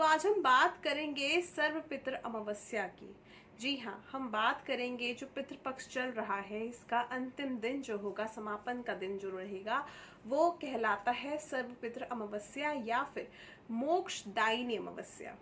तो आज हम बात करेंगे सर्वपितृ अमावस्या की। जी हाँ, हम बात करेंगे जो पितृपक्ष चल रहा है, इसका अंतिम दिन जो होगा, समापन का दिन जो रहेगा, वो कहलाता है सर्वपितृ अमावस्या या फिर मोक्षदायिनी अमावस्या।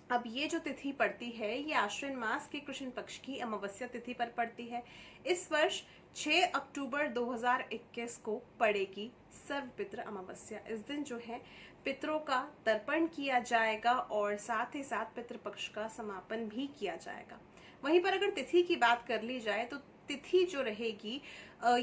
अब ये जो तिथि पड़ती है, ये आश्विन मास के कृष्ण पक्ष की अमावस्या तिथि पर पड़ती है। इस वर्ष 6 अक्टूबर 2021 को पड़ेगी सर्वपितृ अमावस्या। इस दिन जो है पितरों का तर्पण किया जाएगा और साथ ही साथ पितृपक्ष का समापन भी किया जाएगा। वहीं पर अगर तिथि की बात कर ली जाए तो तिथि जो रहेगी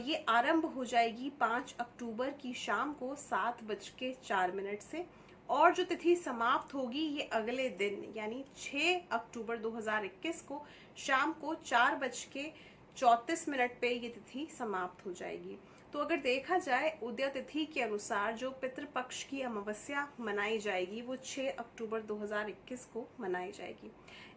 ये आरंभ हो जाएगी 5 अक्टूबर की शाम को 7:04 से, और जो तिथि समाप्त होगी ये अगले दिन यानी 6 अक्टूबर 2021 को शाम को 4:34 पे ये तिथि समाप्त हो जाएगी। तो अगर देखा जाए उदय तिथि के अनुसार जो पितृपक्ष की अमावस्या मनाई जाएगी वो 6 अक्टूबर 2021 को मनाई जाएगी।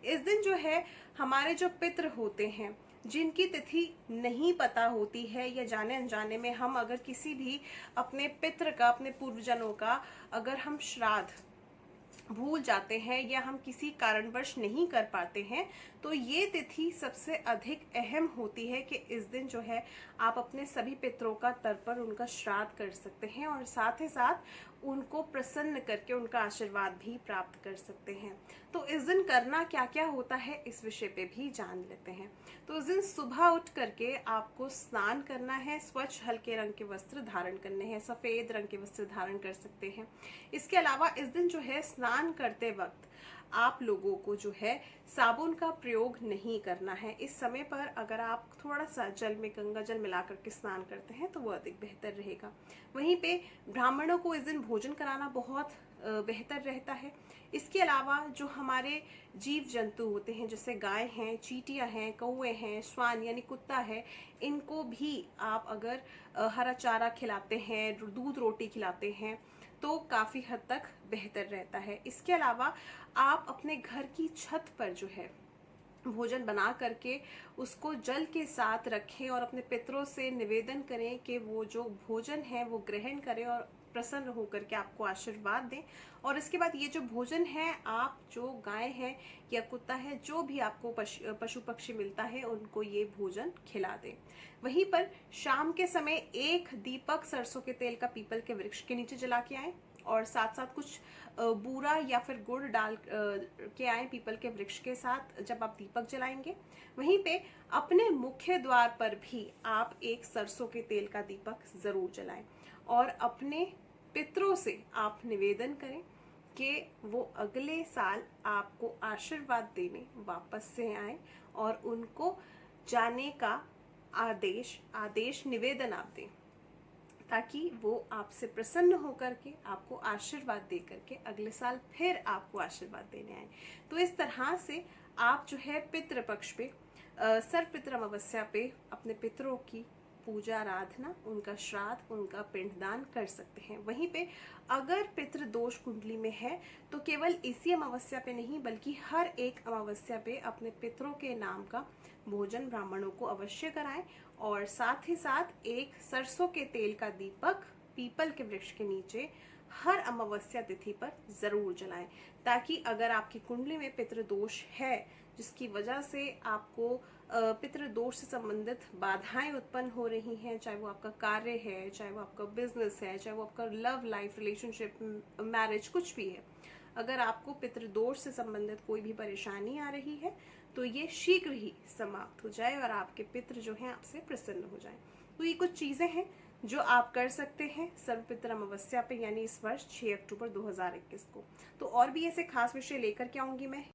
इस दिन जो है हमारे जो पितृ होते हैं, जिनकी तिथि नहीं पता होती है या जाने अनजाने में हम अगर किसी भी अपने पितृ का, अपने पूर्वजनों का अगर हम श्राद्ध भूल जाते हैं या हम किसी कारणवश नहीं कर पाते हैं, तो ये तिथि सबसे अधिक अहम होती है कि इस दिन जो है आप अपने सभी पितरों का तर्पण, उनका श्राद्ध कर सकते हैं और साथ ही साथ उनको प्रसन्न करके उनका आशीर्वाद भी प्राप्त कर सकते हैं। तो इस दिन करना क्या क्या होता है इस विषय पे भी जान लेते हैं। तो इस दिन सुबह उठ करके आपको स्नान करना है, स्वच्छ हल्के रंग के वस्त्र धारण करने हैं, सफेद रंग के वस्त्र धारण कर सकते हैं। इसके अलावा इस दिन जो है स्नान करते वक्त आप लोगों को जो है साबुन का प्रयोग नहीं करना है। इस समय पर अगर आप थोड़ा सा जल में गंगा जल मिला करके स्नान करते हैं तो वो अधिक बेहतर रहेगा। वहीं पे ब्राह्मणों को इस दिन भोजन कराना बहुत बेहतर रहता है। इसके अलावा जो हमारे जीव जंतु होते हैं, जैसे गाय हैं, चींटियां हैं, कौवे हैं, श्वान यानी कुत्ता है, इनको भी आप अगर हरा चारा खिलाते हैं, दूध रोटी खिलाते हैं तो काफी हद तक बेहतर रहता है। इसके अलावा आप अपने घर की छत पर जो है भोजन बना करके उसको जल के साथ रखें और अपने पितरों से निवेदन करें कि वो जो भोजन है वो ग्रहण करें और प्रसन्न होकर के आपको आशीर्वाद दें। और इसके बाद ये जो भोजन है, आप जो गाय है या कुत्ता है, जो भी आपको पशु पक्षी मिलता है, उनको ये भोजन खिला दें। वहीं पर शाम के समय एक दीपक सरसों के तेल का पीपल के वृक्ष के नीचे जला के आए और साथ साथ कुछ बूरा या फिर गुड़ डाल के आए पीपल के वृक्ष के साथ जब आप दीपक जलाएंगे। वहीं पे अपने मुख्य द्वार पर भी आप एक सरसों के तेल का दीपक जरूर जलाएं और अपने पितरों से आप निवेदन करें कि वो अगले साल आपको आशीर्वाद देने वापस से आए और उनको जाने का आदेश निवेदन आप दें, ताकि वो आपसे प्रसन्न होकर के आपको आशीर्वाद दे करके अगले साल फिर आपको आशीर्वाद देने आए। तो इस तरह से आप जो है पितृपक्ष पे सर्वपितृ अमावस्या पे अपने पितरों की पूजा आराधना, उनका श्राद्ध, उनका पिंडदान कर सकते हैं। वहीं पे अगर पितृ दोष कुंडली में है तो केवल इसी अमावस्या पे नहीं बल्कि हर एक अमावस्या पे अपने पितरों के नाम का भोजन ब्राह्मणों को अवश्य कराएं और साथ ही साथ एक सरसों के तेल का दीपक पीपल के वृक्ष के नीचे हर अमावस्या तिथि पर जरूर जलाएं, ताकि अगर आपकी कुंडली में पितृदोष है जिसकी वजह से आपको पितृदोष से संबंधित बाधाएं उत्पन्न हो रही हैं, चाहे वो आपका कार्य है, चाहे वो आपका बिजनेस है, चाहे वो आपका लव लाइफ, रिलेशनशिप, मैरिज, कुछ भी है, अगर आपको पितृदोष से संबंधित कोई भी परेशानी आ रही है तो ये शीघ्र ही समाप्त हो जाए और आपके पितृ जो हैं आपसे प्रसन्न हो जाएं। तो ये कुछ चीजें हैं जो आप कर सकते हैं सर्वपितृ अमावस्या पे, यानी इस वर्ष 6 अक्टूबर 2021 को। तो और भी ऐसे खास विषय लेकर के आऊंगी मैं।